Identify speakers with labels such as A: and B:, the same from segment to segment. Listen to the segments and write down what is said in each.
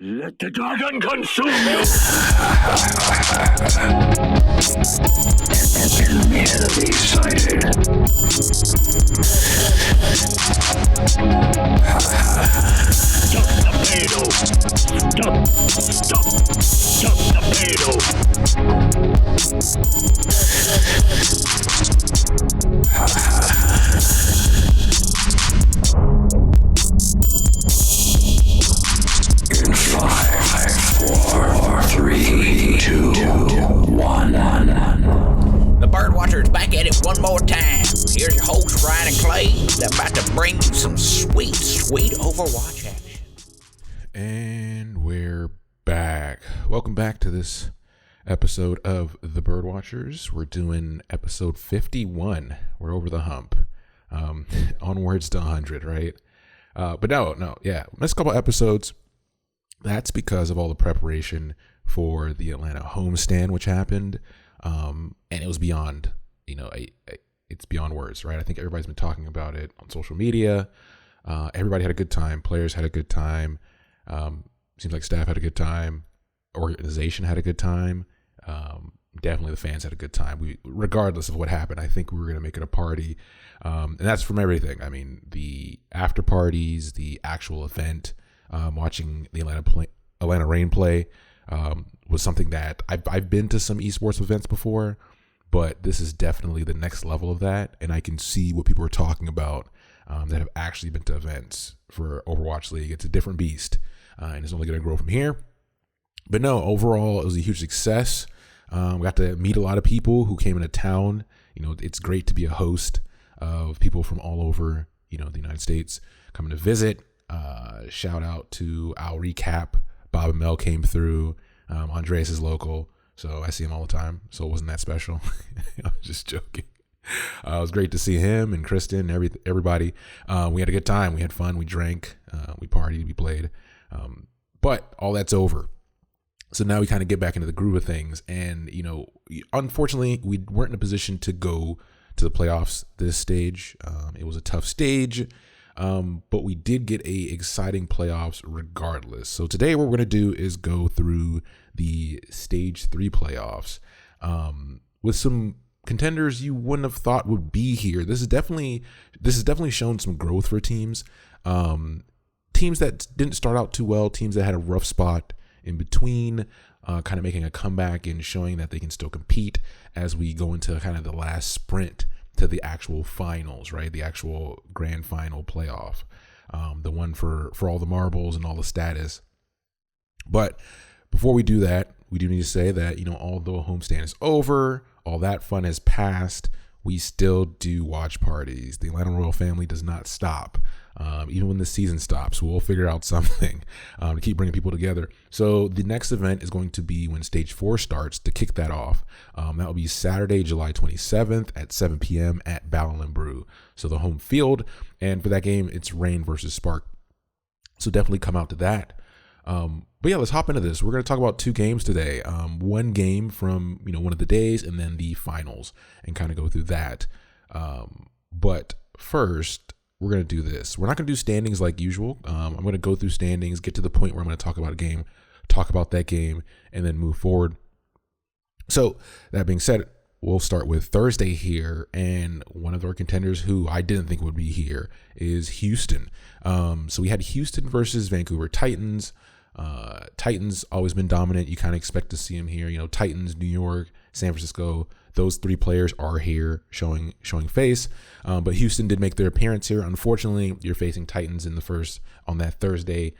A: Let the dragon consume you! Enemy sighted. Stop the payload! Stop the payload! In 5, 4, 3, 2, 1.
B: The Birdwatcher's back at it one more time. Here's your host, Ryan and Clay. They're about to bring you some sweet Overwatch action.
C: And we're back. Welcome back to this episode of The Birdwatchers. We're doing episode 51. We're over the hump. Onwards to 100, right? But no. Next couple episodes, that's because of all the preparation for the Atlanta Homestand, which happened. And it was beyond, it's beyond words, right? I think everybody's been talking about it on social media. Everybody had a good time. Players had a good time. Seems like staff had a good time. Organization had a good time. Definitely the fans had a good time. Regardless of what happened, I think we were going to make it a party. And that's from everything. I mean, the after parties, the actual event, watching the Atlanta Reign play was something that I've been to some esports events before, but this is definitely the next level of that. And I can see what people are talking about that have actually been to events for Overwatch League. It's a different beast, and it's only going to grow from here. But no, overall, it was a huge success. We got to meet a lot of people who came into town. It's great to be a host of people from all over, the United States coming to visit. Shout out to I'll Recap. Bob and Mel came through. Andreas is local, so I see him all the time. So it wasn't that special. I was just joking. It was great to see him and Kristen, everybody. We had a good time. We had fun. We drank. We partied. We played. But all that's over. So now we kind of get back into the groove of things. And, unfortunately, we weren't in a position to go to the playoffs this stage. It was a tough stage. But we did get a exciting playoffs regardless. So today what we're going to do is go through the stage 3 playoffs with some contenders you wouldn't have thought would be here. This has definitely shown some growth for teams. Teams that didn't start out too well, teams that had a rough spot in between, kind of making a comeback and showing that they can still compete as we go into kind of the last sprint to the actual finals, right? The actual grand final playoff, the one for all the marbles and all the status. But before we do that, we do need to say that, although Homestand is over, all that fun has passed, we still do watch parties. The Atlanta Royal family does not stop. Even when the season stops, we'll figure out something to keep bringing people together. So the next event is going to be when stage 4 starts to kick that off. That will be Saturday, July 27th at 7 p.m. at Battle and Brew. So the home field. And for that game, it's Reign versus Spark. So definitely come out to that. But yeah, let's hop into this. We're going to talk about 2 games today. One game from, one of the days and then the finals and kind of go through that. But first, we're going to do this. We're not going to do standings like usual. I'm going to go through standings, get to the point where I'm going to talk about a game, talk about that game, and then move forward. So that being said, we'll start with Thursday here. And one of our contenders who I didn't think would be here is Houston. So we had Houston versus Vancouver Titans. Titans always been dominant. You kind of expect to see them here. Titans, New York, San Francisco. Those 3 players are here showing face. But Houston did make their appearance here. Unfortunately, you're facing Titans in the first on that Thursday.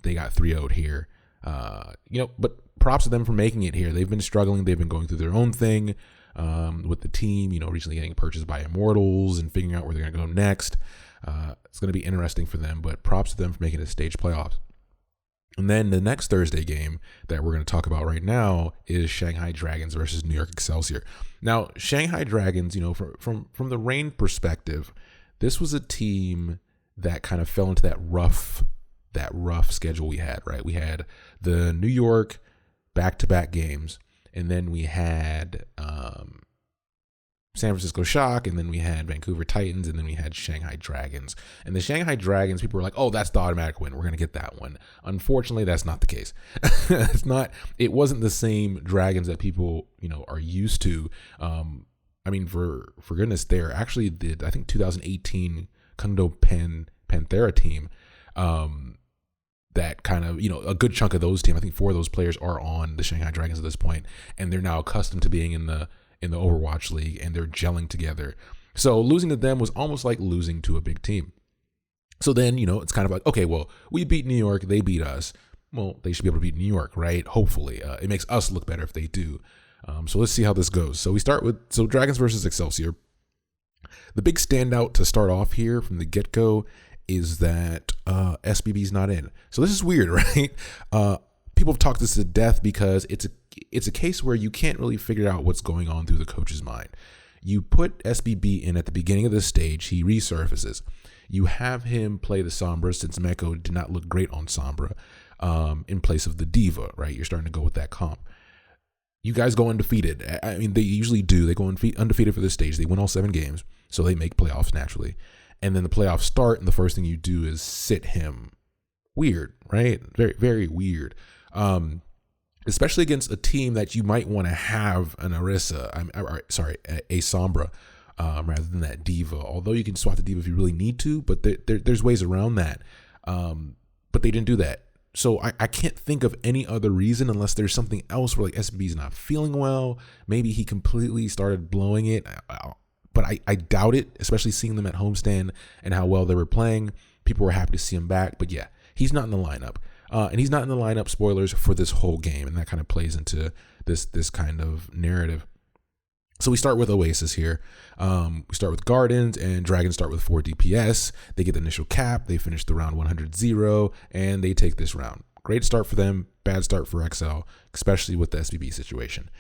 C: They got 3-0'd here. But props to them for making it here. They've been struggling. They've been going through their own thing with the team, recently getting purchased by Immortals and figuring out where they're going to go next. It's going to be interesting for them, but props to them for making it to stage playoffs. And then the next Thursday game that we're going to talk about right now is Shanghai Dragons versus New York Excelsior. Now, Shanghai Dragons, from the Reign perspective, this was a team that kind of fell into that rough schedule we had, right? We had the New York back-to-back games, and then we had San Francisco Shock, and then we had Vancouver Titans, and then we had Shanghai Dragons. And the Shanghai Dragons, people were like, oh, that's the automatic win. We're going to get that one. Unfortunately, that's not the case. It wasn't the same Dragons that people, are used to. I mean, for goodness, they're actually the, I think, 2018 Kondo Panthera team, that kind of, a good chunk of those teams, I think 4 of those players are on the Shanghai Dragons at this point, and they're now accustomed to being in the Overwatch League, and they're gelling together. So losing to them was almost like losing to a big team. So then, it's kind of like, okay, well, we beat New York, they beat us. Well, they should be able to beat New York, right? Hopefully. It makes us look better if they do. So let's see how this goes. So we start with Dragons versus Excelsior. The big standout to start off here from the get-go is that SBB's not in. So this is weird, right? People have talked this to death because it's a case where you can't really figure out what's going on through the coach's mind. You put SBB in at the beginning of this stage, he resurfaces. You have him play the Sombra since Meko did not look great on Sombra, in place of the Diva, right? You're starting to go with that comp. You guys go undefeated. I mean, they usually do. They go undefeated for this stage. They win all 7 games, so they make playoffs naturally. And then the playoffs start, and the first thing you do is sit him. Weird, right? Very, very weird. Especially against a team that you might want to have an Orisa, a Sombra, rather than that Diva. Although you can swap the Diva if you really need to, but there's ways around that. But they didn't do that. So I can't think of any other reason unless there's something else where like SB's not feeling well. Maybe he completely started blowing it. But I doubt it, especially seeing them at Homestand and how well they were playing. People were happy to see him back. But yeah, he's not in the lineup. And he's not in the lineup, spoilers, for this whole game. And that kind of plays into this kind of narrative. So we start with Oasis here. We start with Gardens, and Dragons start with 4 DPS. They get the initial cap. They finish the round 100-0, and they take this round. Great start for them. Bad start for XL, especially with the SBB situation.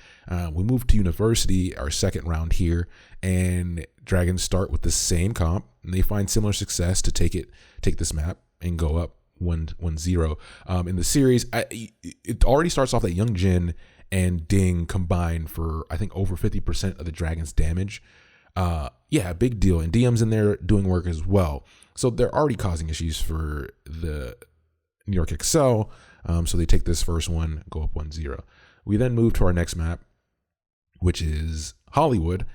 C: We move to University, our second round here, and Dragons start with the same comp, and they find similar success to take this map and go up 1-0. In the series, it already starts off that Young Jin and Ding combined for, I think, over 50% of the Dragons' damage. Yeah, big deal. And DM's in there doing work as well. So they're already causing issues for the New York XL. So they take this first one, go up 1-0. We then move to our next map, which is Hollywood.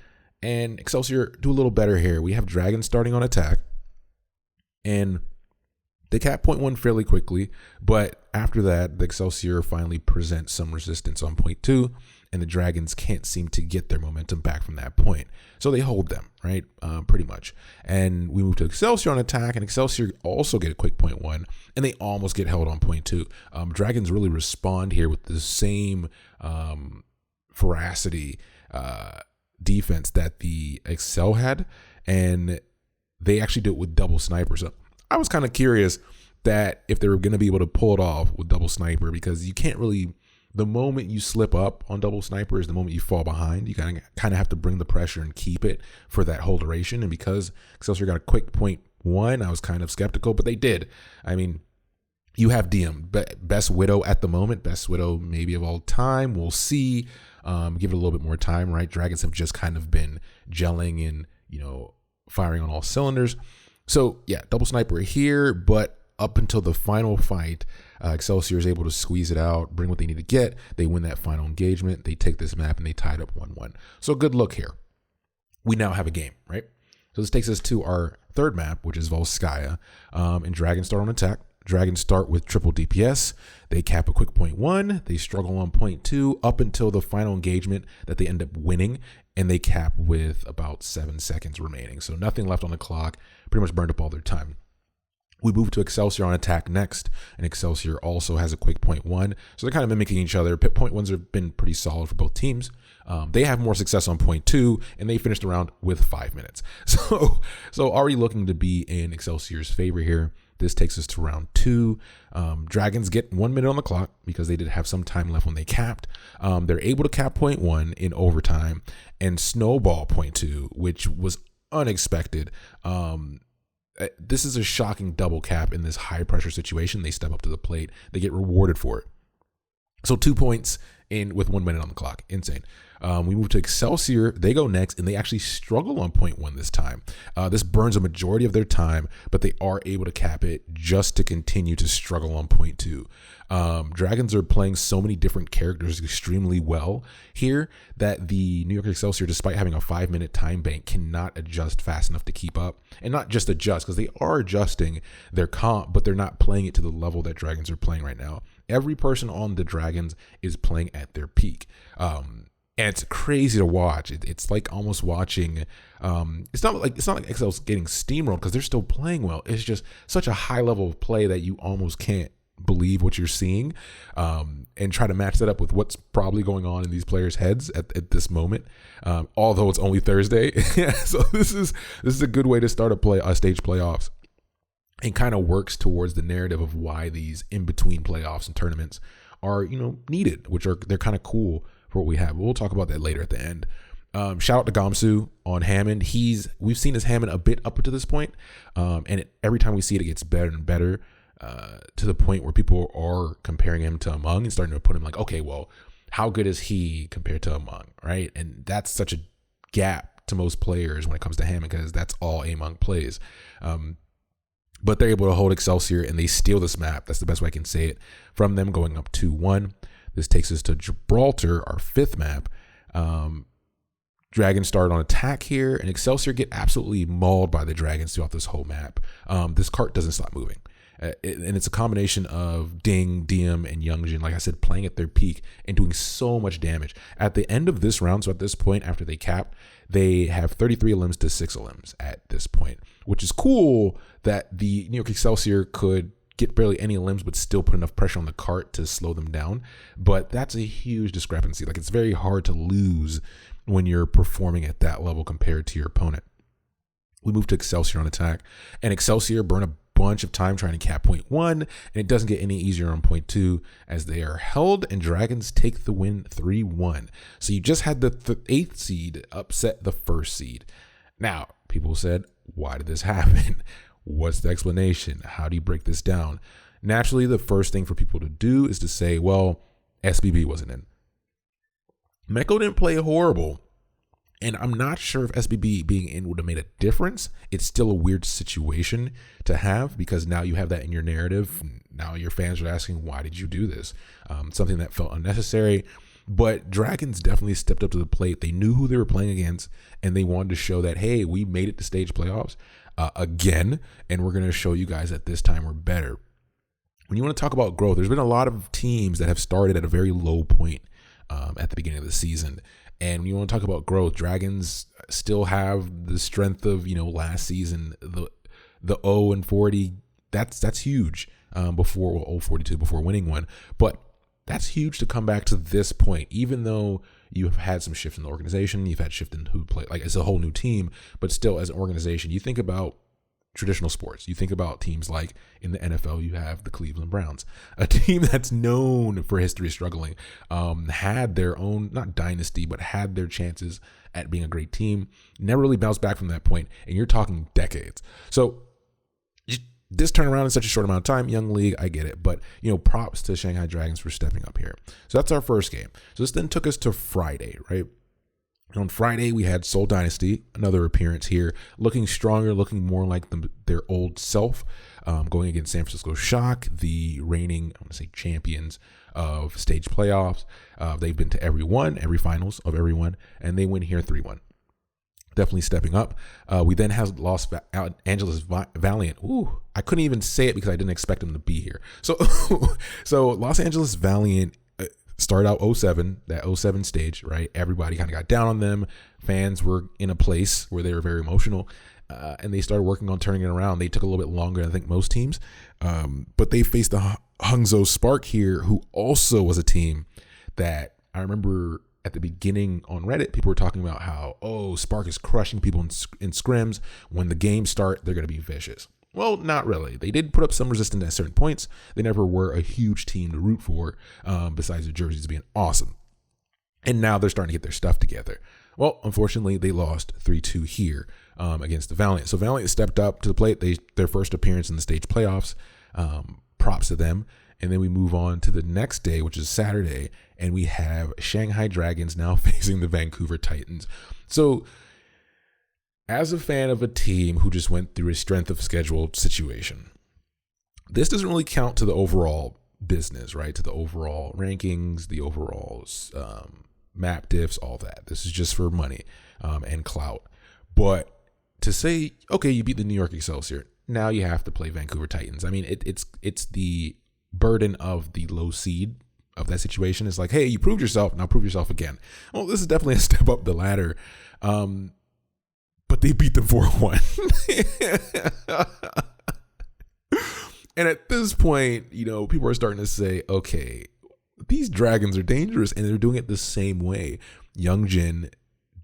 C: And Excelsior do a little better here. We have Dragons starting on attack. And they cap point 1 fairly quickly, but after that, the Excelsior finally presents some resistance on point 2, and the Dragons can't seem to get their momentum back from that point. So they hold them, right? Pretty much. And we move to Excelsior on attack, and Excelsior also get a quick point 1, and they almost get held on point 2. Dragons really respond here with the same veracity defense that the Excel had, and they actually do it with double sniper. So I was kind of curious that if they were going to be able to pull it off with double sniper, because you can't really, the moment you slip up on double sniper is the moment you fall behind. You kind of have to bring the pressure and keep it for that whole duration. And because Excelsior got a quick point 1, I was kind of skeptical, but they did. I mean, you have DM, best Widow at the moment, best Widow maybe of all time. We'll see. Give it a little bit more time, right? Dragons have just kind of been gelling and, firing on all cylinders. So yeah, double sniper here, but up until the final fight, Excelsior is able to squeeze it out, bring what they need to get. They win that final engagement. They take this map and they tie it up 1-1. So good look here. We now have a game, right? So this takes us to our third map, which is Volskaya, and Dragons start on attack. Dragons start with triple DPS. They cap a quick point 1. They struggle on point 2 up until the final engagement that they end up winning, and they cap with about 7 seconds remaining. So nothing left on the clock, pretty much burned up all their time. We move to Excelsior on attack next, and Excelsior also has a quick point 1. So they're kind of mimicking each other. Point 1s have been pretty solid for both teams. They have more success on point 2, and they finished the round with 5 minutes. So already looking to be in Excelsior's favor here. This takes us to round 2. Dragons get 1 minute on the clock because they did have some time left when they capped. They're able to cap point 1 in overtime and snowball point 2, which was unexpected. This is a shocking double cap in this high pressure situation. They step up to the plate. They get rewarded for it. So 2 points in with 1 minute on the clock. Insane. We move to Excelsior. They go next, and they actually struggle on point one this time. This burns a majority of their time, but they are able to cap it just to continue to struggle on point two. Dragons are playing so many different characters extremely well here that the New York Excelsior, despite having a 5-minute time bank, cannot adjust fast enough to keep up. And not just adjust, because they are adjusting their comp, but they're not playing it to the level that Dragons are playing right now. Every person on the Dragons is playing at their peak. And it's crazy to watch. It's like almost watching. It's not like Excel's getting steamrolled because they're still playing well. It's just such a high level of play that you almost can't believe what you're seeing, and try to match that up with what's probably going on in these players' heads at this moment. Although it's only Thursday, so this is a good way to start a stage playoffs. And kind of works towards the narrative of why these in between playoffs and tournaments are needed, they're kind of cool for what we have. We'll talk about that later at the end. Shout out to Gamsu on Hammond. We've seen his Hammond a bit up to this point, and every time we see it gets better and better, to the point where people are comparing him to Among and starting to put him like, okay, well, how good is he compared to Among, right? And that's such a gap to most players when it comes to Hammond, because that's all Among plays. But they're able to hold Excelsior, and they steal this map. That's the best way I can say it, from them, going up 2-1. This takes us to Gibraltar, our 5th map. Dragons start on attack here, and Excelsior get absolutely mauled by the Dragons throughout this whole map. This cart doesn't stop moving. And it's a combination of Ding, Diem, and Youngjin, like I said, playing at their peak and doing so much damage. At the end of this round, so at this point, after they cap, they have 33 elims to 6 elims at this point, which is cool that the New York Excelsior could get barely any elims but still put enough pressure on the cart to slow them down. But that's a huge discrepancy. Like, it's very hard to lose when you're performing at that level compared to your opponent. We move to Excelsior on attack, and Excelsior burn a bunch of time trying to cap point one, and it doesn't get any easier on point two as they are held, and Dragons take the win 3-1. So you just had the 8th seed upset the 1st seed. Now, people said, why did this happen? What's the explanation? How do you break this down? Naturally, the first thing for people to do is to say, well, SBB wasn't in. Meko didn't play horrible, and I'm not sure if SBB being in would have made a difference. It's still a weird situation to have, because now you have that in your narrative. Now your fans are asking, why did you do this? Something that felt unnecessary. But Dragons definitely stepped up to the plate. They knew who they were playing against, and they wanted to show that, hey, we made it to stage playoffs again, and we're going to show you guys that this time we're better. When you want to talk about growth, there's been a lot of teams that have started at a very low point at the beginning of the season. And when you want to talk about growth, Dragons still have the strength of, last season, the 0-40. That's huge before 0-42 before winning one. But that's huge to come back to this point, even though you have had some shifts in the organization. You've had shift in who play, like it's a whole new team, but still as an organization, you think about traditional sports. You think about teams like in the NFL, you have the Cleveland Browns, a team that's known for history of struggling, had their own, not dynasty, but had their chances at being a great team, never really bounced back from that point, and you're talking decades. So this turnaround in such a short amount of time, young league, I get it, but props to Shanghai Dragons for stepping up here. So that's our first game. So this then took us to Friday, right? On Friday, we had Seoul Dynasty, another appearance here, looking stronger, looking more like their old self, going against San Francisco Shock, the reigning, champions of stage playoffs. They've been to every finals of every one, and they win here 3-1. Definitely stepping up. We then have Los Angeles Valiant. Ooh, I couldn't even say it because I didn't expect them to be here. So Los Angeles Valiant started out 07, that 07 stage, right? Everybody kind of got down on them. Fans were in a place where they were very emotional, and they started working on turning it around. They took a little bit longer than I think most teams, but they faced the Hangzhou Spark here, who also was a team that I remember at the beginning on Reddit, people were talking about how, Spark is crushing people in scrims. When the games start, they're going to be vicious. Well, not really. They did put up some resistance at certain points. They never were a huge team to root for, besides the jerseys being awesome. And now they're starting to get their stuff together. Well, unfortunately, they lost 3-2 here against the Valiant. So Valiant stepped up to the plate. Their first appearance in the stage playoffs. Props to them. And then we move on to the next day, which is Saturday, and we have Shanghai Dragons now facing the Vancouver Titans. So as a fan of a team who just went through a strength of schedule situation, this doesn't really count to the overall business, right? To the overall rankings, the overall map diffs, all that. This is just for money and clout. But to say, okay, you beat the New York Excelsior, now you have to play Vancouver Titans. I mean, it's the burden of the low seed of that situation. It's like, hey, you proved yourself, now prove yourself again. Well, this is definitely a step up the ladder. But they beat them 4-1. And at this point, people are starting to say, okay, these Dragons are dangerous, and they're doing it the same way. Youngjin,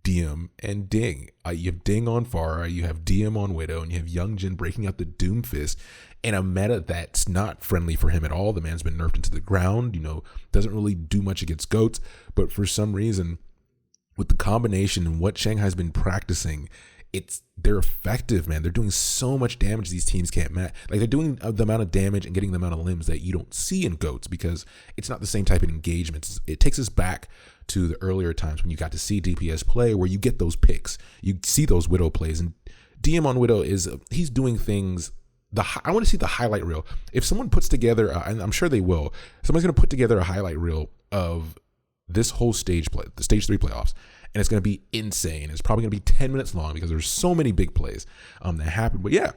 C: Diem, and Ding. You have Ding on Pharah, you have Diem on Widow, and you have Youngjin breaking out the Doomfist in a meta that's not friendly for him at all. The man's been nerfed into the ground, doesn't really do much against goats, but for some reason, with the combination and what Shanghai's been practicing, they're effective, man. They're doing so much damage these teams can't match. Like, they're doing the amount of damage and getting the amount of limbs that you don't see in GOATs because it's not the same type of engagement. It takes us back to the earlier times when you got to see DPS play, where you get those picks, you see those Widow plays, and DM on Widow he's doing things. I want to see the highlight reel. If someone puts together, and I'm sure they will, someone's going to put together a highlight reel of this whole stage play, the stage 3 playoffs. And it's going to be insane. It's probably going to be 10 minutes long because there's so many big plays that happen. But yeah,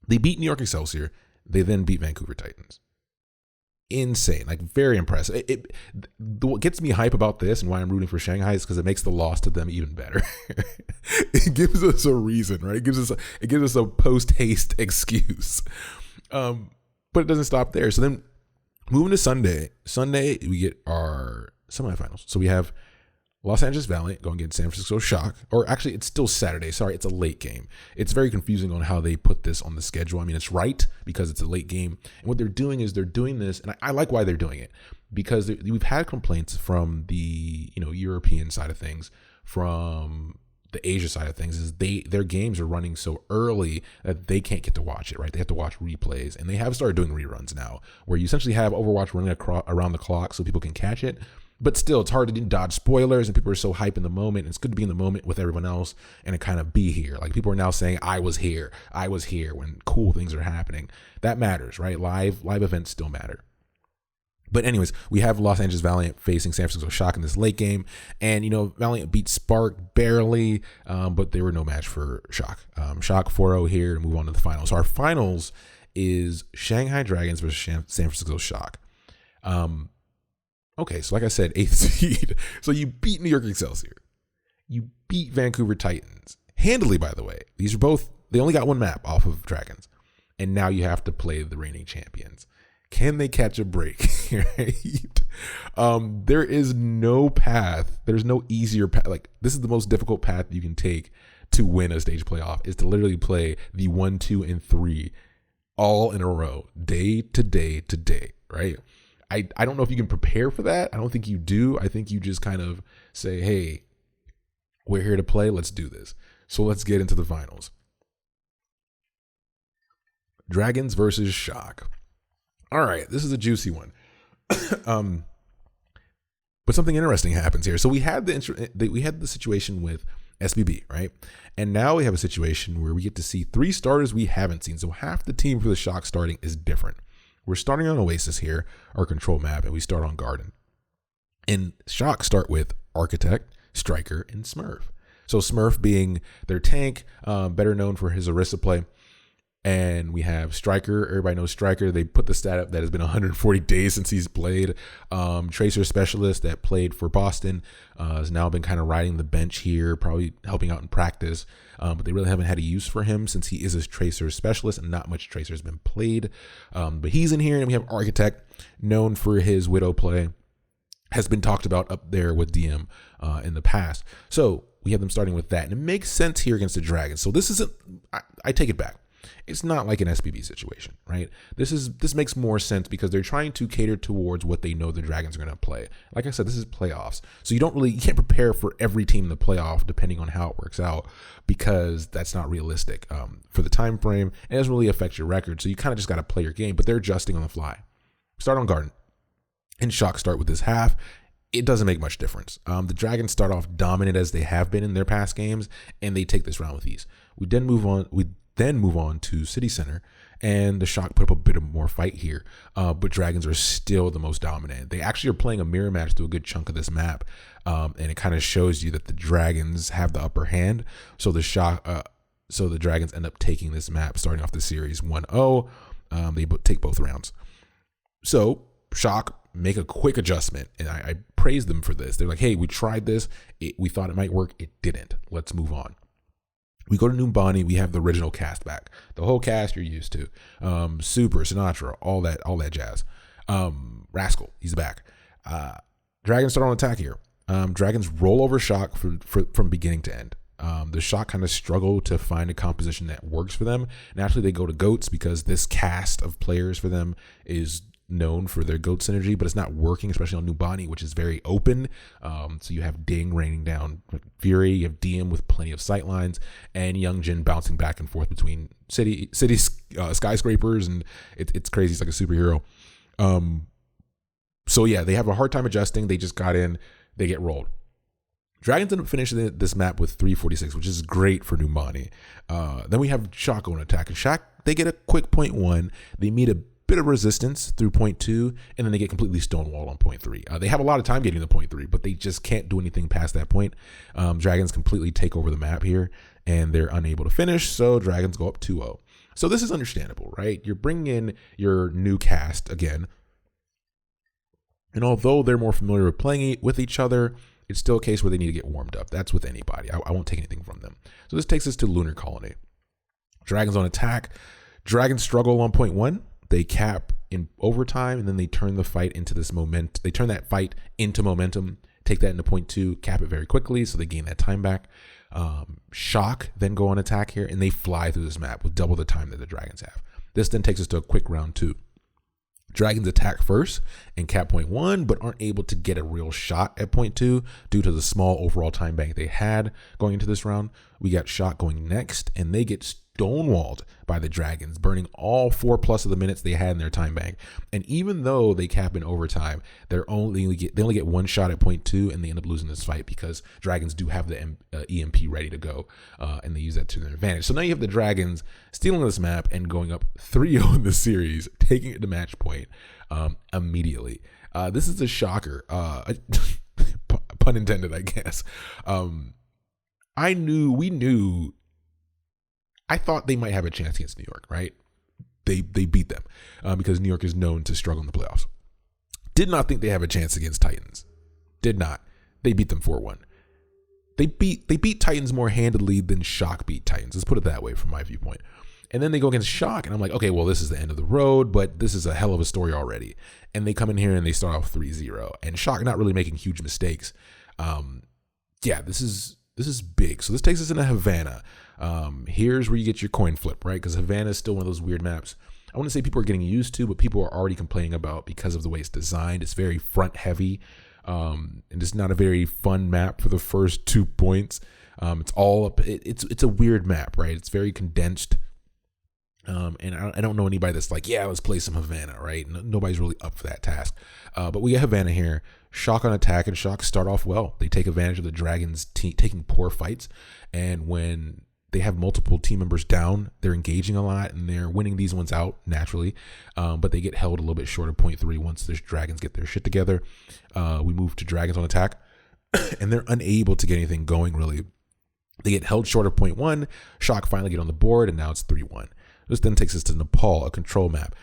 C: they beat New York Excelsior. They then beat Vancouver Titans. Insane. Like, very impressive. What gets me hype about this and why I'm rooting for Shanghai is because it makes the loss to them even better. It gives us a reason, right? It gives us a post-haste excuse. But it doesn't stop there. So then moving to Sunday, we get our semifinals. So we have Los Angeles Valiant going against San Francisco Shock, or actually it's still Saturday. Sorry, it's a late game. It's very confusing on how they put this on the schedule. I mean, it's right because it's a late game. And what they're doing is they're doing this, and I like why they're doing it, because we've had complaints from the European side of things, from the Asia side of things, is their games are running so early that they can't get to watch it, right? They have to watch replays, and they have started doing reruns now, where you essentially have Overwatch running around the clock so people can catch it. But still, it's hard to dodge spoilers, and people are so hype in the moment. And it's good to be in the moment with everyone else and to kind of be here. Like, people are now saying, I was here when cool things are happening. That matters, right? Live events still matter. But anyways, we have Los Angeles Valiant facing San Francisco Shock in this late game. And, Valiant beat Spark barely, but they were no match for Shock. Shock 4-0 here to move on to the finals. So our finals is Shanghai Dragons versus San Francisco Shock. Okay, so like I said, 8th seed. So you beat New York Excelsior. You beat Vancouver Titans. Handily, by the way. These are both, they only got one map off of Dragons. And now you have to play the reigning champions. Can they catch a break? Right? There is no path. There's no easier path. Like, this is the most difficult path you can take to win a stage playoff, is to literally play the 1, 2, and 3 all in a row, day to day to day, right? I don't know if you can prepare for that. I don't think you do. I think you just kind of say, hey, we're here to play. Let's do this. So let's get into the finals. Dragons versus Shock. All right, this is a juicy one. But something interesting happens here. So we had the situation with SBB, right? And now we have a situation where we get to see 3 starters we haven't seen. So half the team for the Shock starting is different. We're starting on Oasis here, our control map, and we start on Garden. And Shock start with Architect, Striker, and Smurf. So Smurf being their tank, better known for his Orisa play. And we have Striker. Everybody knows Striker. They put the stat up that has been 140 days since he's played. Tracer Specialist that played for Boston has now been kind of riding the bench here, probably helping out in practice. But they really haven't had a use for him since he is a Tracer Specialist and not much Tracer has been played. But he's in here, and we have Architect, known for his Widow play, has been talked about up there with DM in the past. So we have them starting with that. And it makes sense here against the Dragons. So this isn't, I take it back. It's not like an SPB situation, right? This makes more sense because they're trying to cater towards what they know the Dragons are going to play. Like I said, this is playoffs. So you can't prepare for every team in the playoff depending on how it works out, because that's not realistic for the time frame. It doesn't really affect your record. So you kind of just got to play your game, but they're adjusting on the fly. Start on Garden. And Shock start with this half. It doesn't make much difference. The Dragons start off dominant as they have been in their past games, and they take this round with ease. We then move on to City Center, and the Shock put up a bit of more fight here, but Dragons are still the most dominant. They actually are playing a mirror match through a good chunk of this map, and it kind of shows you that the Dragons have the upper hand. So the Dragons end up taking this map, starting off the series 1-0. They take both rounds. So Shock make a quick adjustment, and I praise them for this. They're like, hey, we tried this. We thought it might work. It didn't. Let's move on. We go to Numbani. We have the original cast back. The whole cast you're used to. Super, Sinatra, all that jazz. Rascal, he's back. Dragons start on attack here. Dragons roll over Shock from beginning to end. The Shock kind of struggle to find a composition that works for them. Naturally, they go to Goats because this cast of players for them is known for their GOAT synergy, but it's not working, especially on Numbani, which is very open. So you have Ding raining down Fury, you have DM with plenty of sightlines, and Youngjin bouncing back and forth between city skyscrapers, and it's crazy. It's like a superhero. So yeah, they have a hard time adjusting. They just got in, they get rolled. Dragons end up finishing this map with 346, which is great for Numbani. Then we have Shock on attack, and Shock, they get a quick 0.1. They meet a bit of resistance through 0.2, and then they get completely stonewalled on 0.3. They have a lot of time getting to 0.3, but they just can't do anything past that point. Dragons completely take over the map here, and they're unable to finish, so Dragons go up 2-0. So this is understandable, right? You're bringing in your new cast again, and although they're more familiar with playing with each other, it's still a case where they need to get warmed up. That's with anybody. I won't take anything from them. So this takes us to Lunar Colony. Dragons on attack. Dragons struggle on 0.1. They cap in overtime, and then they turn the fight into this moment. They turn that fight into momentum, take that into 0.2, cap it very quickly, so they gain that time back. Shock then go on attack here, and they fly through this map with double the time that the Dragons have. This then takes us to a quick round 2. Dragons attack first and cap 0.1, but aren't able to get a real shot at 0.2 due to the small overall time bank they had going into this round. We got Shock going next, and they get stonewalled by the Dragons, burning all 4+ of the minutes they had in their time bank. And even though they cap in overtime, they only get one shot at 0.2, and they end up losing this fight because Dragons do have the EMP ready to go, and they use that to their advantage. So now you have the Dragons stealing this map and going up 3-0 in the series, taking it to match point immediately. This is a shocker. Pun intended, I guess. I thought they might have a chance against New York, right? They beat them because New York is known to struggle in the playoffs. Did not think they have a chance against Titans. Did not. They beat them 4-1. They beat Titans more handedly than Shock beat Titans. Let's put it that way from my viewpoint. And then they go against Shock, and I'm like, okay, well, this is the end of the road, but this is a hell of a story already. And they come in here and they start off 3-0. And Shock not really making huge mistakes. This is big. So this takes us into Havana. Here's where you get your coin flip, right? Because Havana is still one of those weird maps. I want to say people are getting used to, but people are already complaining about because of the way it's designed. It's very front heavy, and it's not a very fun map for the first 2 points. It's all up. It's a weird map, right? It's very condensed. And I don't know anybody that's like, yeah, let's play some Havana, right? Nobody's really up for that task. But we get Havana here. Shock on attack, and Shock start off well. They take advantage of the Dragons taking poor fights, and when they have multiple team members down, they're engaging a lot, and they're winning these ones out naturally, but they get held a little bit short of 0.3 once the Dragons get their shit together. We move to Dragons on attack, and they're unable to get anything going, really. They get held short of 0.1. Shock finally get on the board, and now it's 3-1. This then takes us to Nepal, a control map.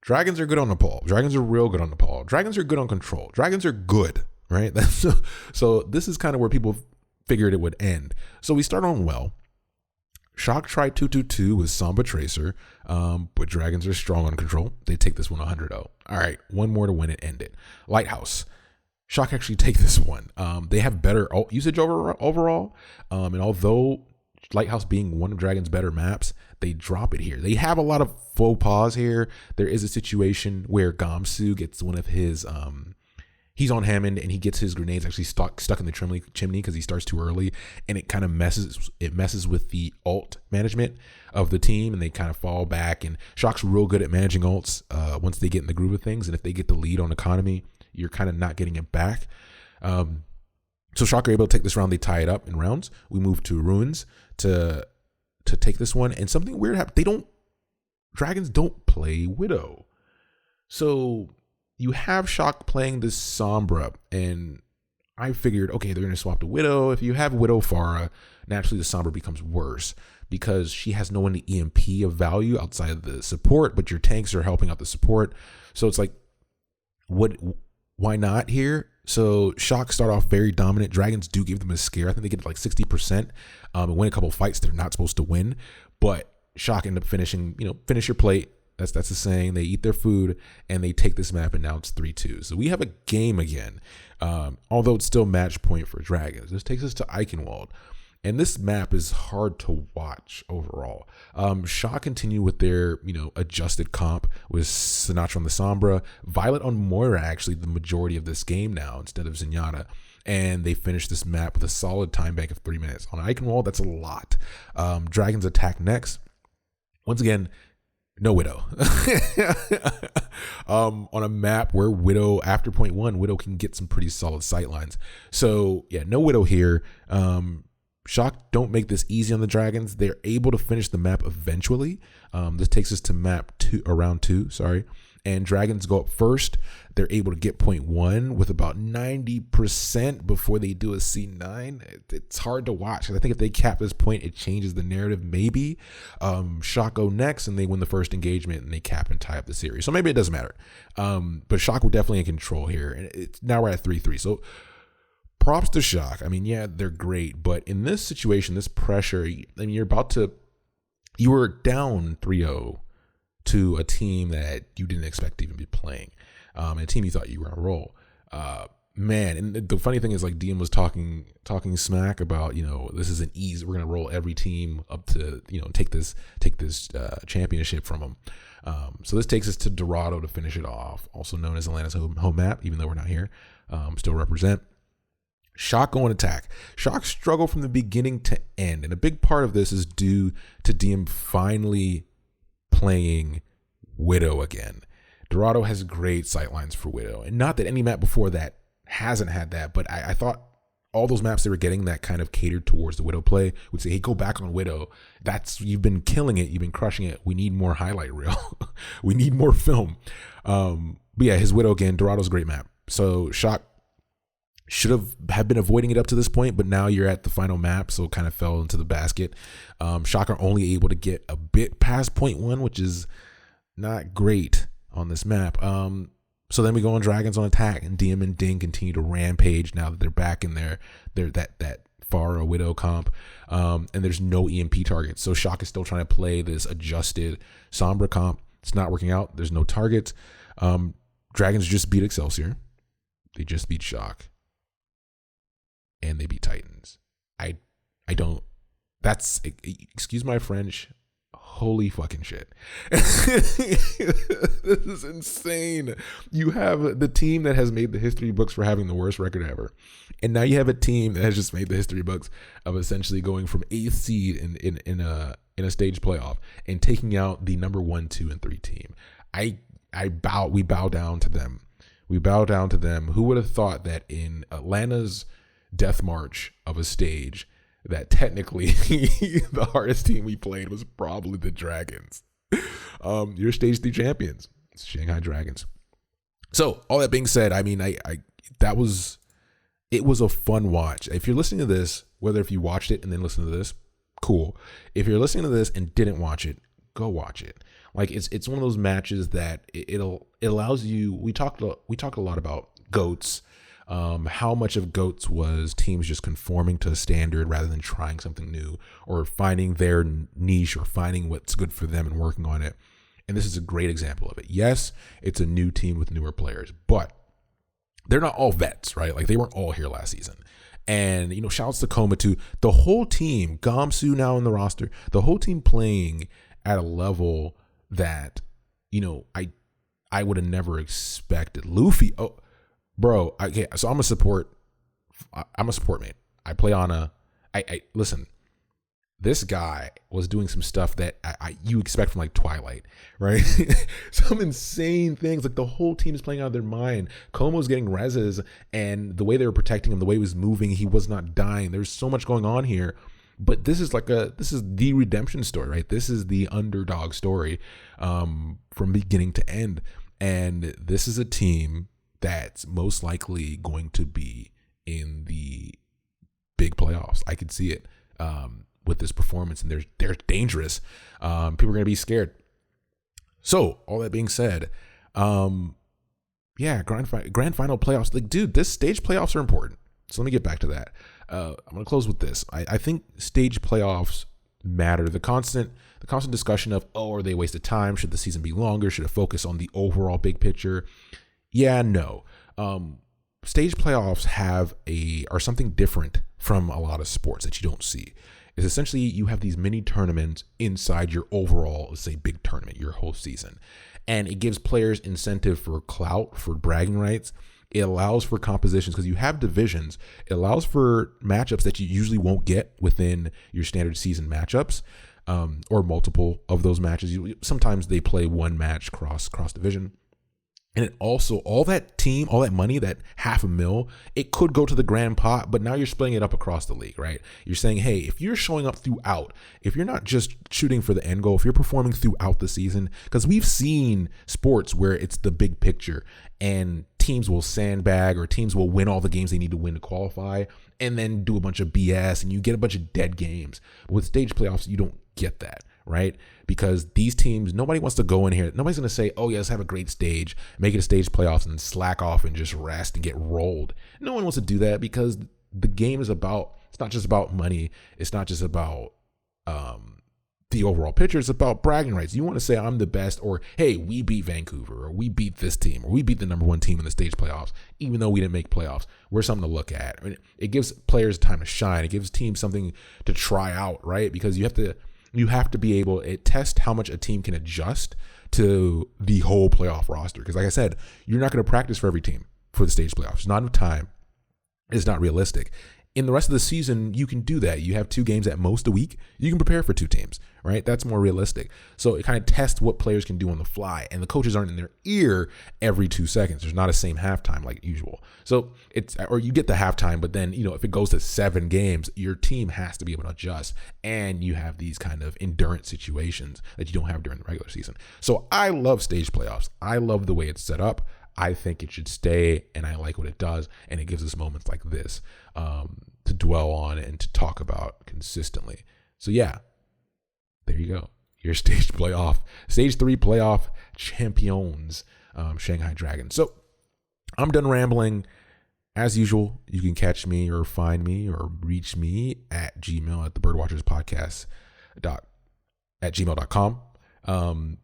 C: Dragons are good on Nepal. Dragons are real good on Nepal. Dragons are good on control. Dragons are good, right? So this is kind of where people figured it would end. So we start on well. Shock tried 2-2-2 with Samba Tracer, but Dragons are strong on control. They take this one 100-0. All right, one more to win it, end it. Lighthouse. Shock actually take this one. They have better usage overall, and although Lighthouse being one of Dragon's better maps, they drop it here. They have a lot of faux pas here. There is a situation where Gamsu gets one of his he's on Hammond and he gets his grenades actually stuck in the chimney because he starts too early, and it kind of messes with the ult management of the team, and they kind of fall back. And Shock's real good at managing ults once they get in the groove of things, and if they get the lead on economy, you're kind of not getting it back. So Shock are able to take this round. They tie it up in rounds. We move to Ruins to take this one, and something weird happened. Dragons don't play Widow, so you have Shock playing this Sombra, and I figured, okay, they're going to swap to Widow. If you have Widow Pharah, naturally the Sombra becomes worse because she has no one to EMP of value outside of the support, but your tanks are helping out the support. So it's like, why not here? So Shock start off very dominant. Dragons do give them a scare. I think they get like 60% and win a couple of fights they're not supposed to win, but Shock end up finishing, finish your plate. That's the saying. They eat their food and they take this map, and now it's 3-2. So we have a game again, although it's still match point for Dragons. This takes us to Eichenwald, and this map is hard to watch overall. Shock continue with their adjusted comp with Sinatra on the Sombra, Violet on Moira actually the majority of this game now instead of Zenyatta. And they finish this map with a solid time bank of 3 minutes. On Eichenwald, that's a lot. Dragons attack next. Once again, no Widow. On a map where Widow, after point 1, Widow can get some pretty solid sight lines. So, yeah, no Widow here. Shock don't make this easy on the Dragons. They're able to finish the map eventually. This takes us to round 2, and Dragons go up first. They're able to get point 1 with about 90% before they do a C9. It's hard to watch. I think if they cap this point, it changes the narrative maybe. Shock go next, and they win the first engagement, and they cap and tie up the series. So maybe it doesn't matter. But Shock were definitely in control here, and now we're at 3-3. So props to Shock. Yeah, they're great, but in this situation, this pressure, you were down 3-0 to a team that you didn't expect to even be playing, and a team you thought you were on a roll. Man, and the funny thing is, like, DM was talking smack about, this is an easy, we're gonna roll every team up to, take this championship from them. So this takes us to Dorado to finish it off, also known as Atlanta's home map, even though we're not here. Still represent. Shock go on attack. Shock struggle from the beginning to end, and a big part of this is due to DM finally playing Widow again. Dorado has great sightlines for Widow, and not that any map before that hasn't had that, but I thought all those maps they were getting that kind of catered towards the Widow play would say, hey, go back on Widow. You've been killing it. You've been crushing it. We need more highlight reel. We need more film. But yeah, his Widow again, Dorado's a great map. So Shock should have been avoiding it up to this point, but now you're at the final map, so it kind of fell into the basket. Shock are only able to get a bit past point 1, which is not great on this map. So then we go on Dragons on attack, and DM and Ding continue to rampage now that they're back in their that Pharah Widow comp, and there's no EMP targets. So Shock is still trying to play this adjusted Sombra comp. It's not working out. There's no targets. Dragons just beat Excelsior. They just beat Shock. And they beat Titans. I don't, that's, excuse my French, holy fucking shit. This is insane. You have the team that has made the history books for having the worst record ever, and now you have a team that has just made the history books of essentially going from 8th seed in a stage playoff and taking out the number 1, 2, and 3 team. We bow down to them. We bow down to them. Who would have thought that in Atlanta's death march of a stage that technically the hardest team we played was probably the Dragons. Your stage 3 champions, it's Shanghai Dragons. So all that being said, it was a fun watch. If you're listening to this, whether if you watched it and then listen to this, cool. If you're listening to this and didn't watch it, go watch it. Like it's one of those matches that it allows you. We talked a lot about GOATs. How much of GOATs was teams just conforming to a standard rather than trying something new or finding their niche or finding what's good for them and working on it. And this is a great example of it. Yes, it's a new team with newer players, but they're not all vets, right? Like they weren't all here last season. And, shouts to Koma too. The whole team, Gamsu now in the roster, the whole team playing at a level that, I would have never expected. Luffy, bro. So I'm a support mate. I play on I listen. This guy was doing some stuff that you expect from like Twilight, right? Some insane things. Like the whole team is playing out of their mind. Como's getting reses, and the way they were protecting him, the way he was moving, he was not dying. There's so much going on here. But this is the redemption story, right? This is the underdog story from beginning to end. And this is a team that's most likely going to be in the big playoffs. I could see it. With this performance, and they're dangerous. People are going to be scared. So all that being said, grand final playoffs. Like, dude, this stage playoffs are important. So let me get back to that. I'm going to close with this. I think stage playoffs matter. The constant discussion of, are they a waste of time? Should the season be longer? Should it focus on the overall big picture? Yeah, no. Stage playoffs are something different from a lot of sports that you don't see. Is essentially you have these mini tournaments inside your overall, let's say, big tournament, your whole season. And it gives players incentive for clout, for bragging rights. It allows for compositions because you have divisions. It allows for matchups that you usually won't get within your standard season matchups, or multiple of those matches. Sometimes they play one match cross division. And it also, all that money, that $500,000, it could go to the grand pot, but now you're splitting it up across the league, right? You're saying, hey, if you're showing up throughout, if you're not just shooting for the end goal, if you're performing throughout the season, because we've seen sports where it's the big picture and teams will sandbag or teams will win all the games they need to win to qualify and then do a bunch of BS and you get a bunch of dead games. But with stage playoffs, you don't get that. Right? Because these teams, nobody wants to go in here. Nobody's going to say, oh, yeah, let's have a great stage, make it a stage playoffs and slack off and just rest and get rolled. No one wants to do that because the game is it's not just about money. It's not just about the overall picture. It's about bragging rights. You want to say I'm the best, or, hey, we beat Vancouver, or we beat this team, or we beat the number one team in the stage playoffs, even though we didn't make playoffs. We're something to look at. I mean, it gives players time to shine. It gives teams something to try out, right? Because you have to be able to test how much a team can adjust to the whole playoff roster. Because like I said, you're not going to practice for every team for the stage playoffs. There's not enough time. It's not realistic. In the rest of the season, you can do that. You have 2 games at most a week. You can prepare for 2 teams, right? That's more realistic. So it kind of tests what players can do on the fly. And the coaches aren't in their ear every 2 seconds. There's not a same halftime like usual. So or you get the halftime, but then, if it goes to 7 games, your team has to be able to adjust. And you have these kind of endurance situations that you don't have during the regular season. So I love stage playoffs. I love the way it's set up. I think it should stay, and I like what it does, and it gives us moments like this to dwell on and to talk about consistently. So yeah, there you go. Your stage 3 playoff champions, Shanghai Dragons. So I'm done rambling. As usual, you can catch me or find me or reach me at Gmail at thebirdwatcherspodcast@gmail.com.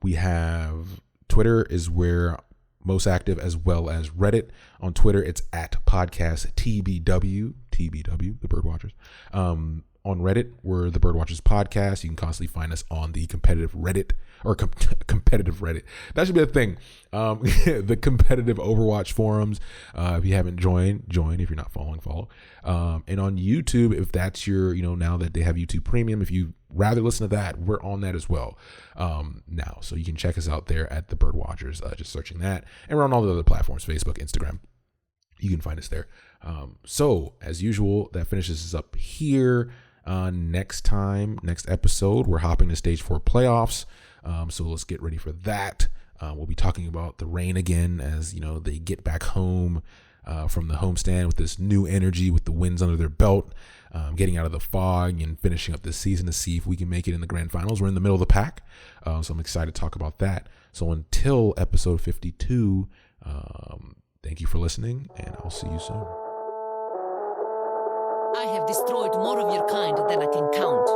C: We have Twitter is where most active, as well as Reddit. On Twitter, it's at podcast TBW, the Birdwatchers. On Reddit, we're the Birdwatchers Podcast. You can constantly find us on the competitive Reddit, or competitive Reddit. That should be a thing. The competitive Overwatch forums. If you haven't joined. If you're not following, follow. And on YouTube, if that's your, now that they have YouTube Premium, if you rather listen to that, we're on that as well now. So you can check us out there at the Birdwatchers, just searching that. And we're on all the other platforms, Facebook, Instagram. You can find us there. So as usual, that finishes us up here. Next episode, we're hopping to stage 4 playoffs. So let's get ready for that. We'll be talking about the Reign again as, they get back home from the homestand with this new energy, with the wins under their belt, getting out of the fog and finishing up this season to see if we can make it in the grand finals. We're in the middle of the pack. So I'm excited to talk about that. So until episode 52, thank you for listening, and I'll see you soon.
D: I have destroyed more of your kind than I can count.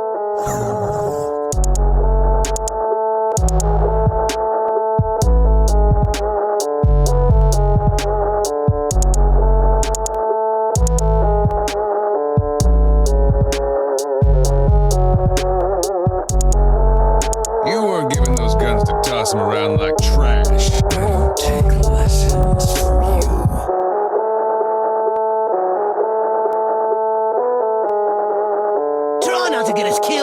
E: You were given those guns to toss them around like trash.
A: I don't take lessons from you.
D: to get us killed.